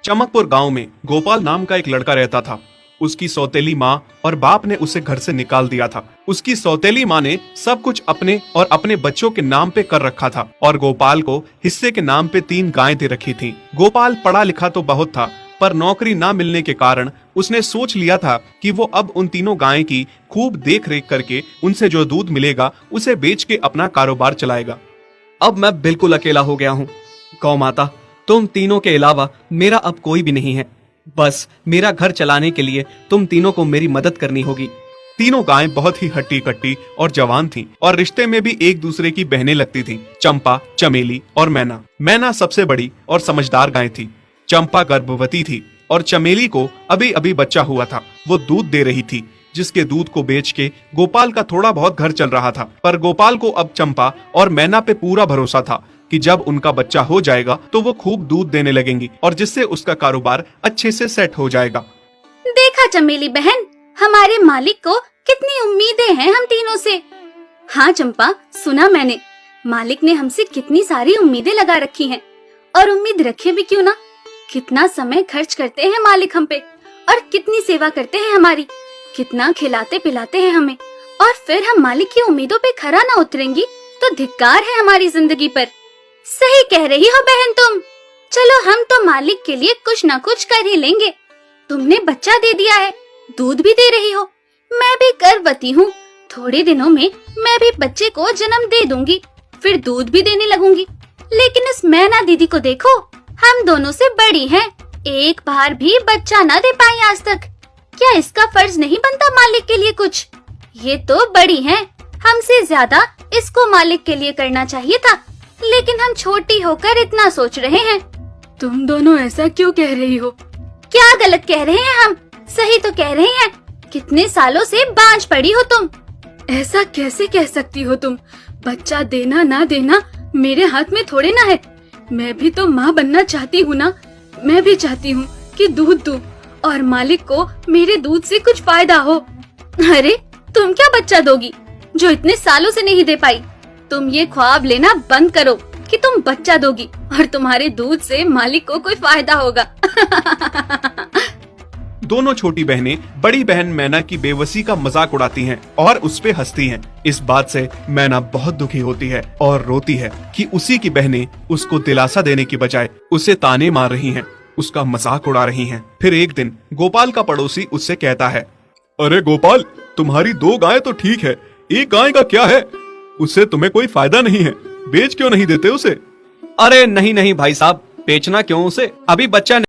चमकपुर गांव में गोपाल नाम का एक लड़का रहता था। उसकी सौतेली माँ और बाप ने उसे घर से निकाल दिया था। उसकी सौतेली माँ ने सब कुछ अपने और अपने बच्चों के नाम पे कर रखा था और गोपाल को हिस्से के नाम पे 3 गायें दे रखी थीं। गोपाल पढ़ा लिखा तो बहुत था, पर नौकरी ना मिलने के कारण उसने सोच लिया था कि वो अब उन तीनों गायें की खूब देख रेख करके उनसे जो दूध मिलेगा उसे बेच के अपना कारोबार चलाएगा। अब मैं बिल्कुल अकेला हो गया हूँ। गौ माता, तुम तीनों के अलावा मेरा अब कोई भी नहीं है। बस मेरा घर चलाने के लिए तुम तीनों को मेरी मदद करनी होगी। तीनों गायें बहुत ही हट्टी कट्टी और जवान थीं और रिश्ते में भी एक दूसरे की बहनें लगती थीं। चंपा, चमेली और मैना। मैना सबसे बड़ी और समझदार गाय थी। चंपा गर्भवती थी और चमेली को अभी अभी बच्चा हुआ था। वो दूध दे रही थी, जिसके दूध को बेच के गोपाल का थोड़ा बहुत घर चल रहा था। पर गोपाल को अब चंपा और मैना पे पूरा भरोसा था कि जब उनका बच्चा हो जाएगा तो वो खूब दूध देने लगेंगी और जिससे उसका कारोबार अच्छे से सेट हो जाएगा। देखा चमेली बहन, हमारे मालिक को कितनी उम्मीदें हैं हम तीनों से। हाँ चंपा, सुना मैंने, मालिक ने हमसे कितनी सारी उम्मीदें लगा रखी हैं। और उम्मीद रखे भी क्यों ना, कितना समय खर्च करते हैं मालिक हम पे और कितनी सेवा करते हैं हमारी, कितना खिलाते पिलाते हैं हमें। और फिर हम मालिक की उम्मीदों पे खरा ना उतरेंगी तो धिक्कार है हमारी जिंदगी पर। सही कह रही हो बहन तुम। चलो हम तो मालिक के लिए कुछ ना कुछ कर ही लेंगे। तुमने बच्चा दे दिया है, दूध भी दे रही हो, मैं भी गर्भवती हूँ। थोड़े दिनों में मैं भी बच्चे को जन्म दे दूंगी, फिर दूध भी देने लगूंगी। लेकिन इस मैना दीदी को देखो, हम दोनों से बड़ी हैं, एक बार भी बच्चा न दे पाई आज तक। क्या इसका फर्ज नहीं बनता मालिक के लिए कुछ? ये तो बड़ी हैं, हमसे ज्यादा इसको मालिक के लिए करना चाहिए था, लेकिन हम छोटी होकर इतना सोच रहे हैं। तुम दोनों ऐसा क्यों कह रही हो? क्या गलत कह रहे हैं हम? सही तो कह रहे हैं। कितने सालों से बांझ पड़ी हो तुम। ऐसा कैसे कह सकती हो तुम? बच्चा देना ना देना मेरे हाथ में थोड़े ना है। मैं भी तो माँ बनना चाहती हूँ ना। मैं भी चाहती हूँ कि दूध दूँ और मालिक को मेरे दूध से कुछ फायदा हो। अरे तुम क्या बच्चा दोगी जो इतने सालों से नहीं दे पाई? तुम ये ख्वाब लेना बंद करो कि तुम बच्चा दोगी और तुम्हारे दूध से मालिक को कोई फायदा होगा। दोनों छोटी बहनें बड़ी बहन मैना की बेबसी का मजाक उड़ाती हैं और उस पे हंसती हैं। इस बात से मैना बहुत दुखी होती है और रोती है कि उसी की बहनें उसको दिलासा देने की बजाय उसे ताने मार रही हैं, उसका मजाक उड़ा रही हैं। फिर एक दिन गोपाल का पड़ोसी उससे कहता है, अरे गोपाल, तुम्हारी 2 गायें तो ठीक है, एक गाय का क्या है? उससे तुम्हें कोई फायदा नहीं है, बेच क्यों नहीं देते उसे? अरे नहीं नहीं भाई साहब, बेचना क्यों उसे? अभी बच्चा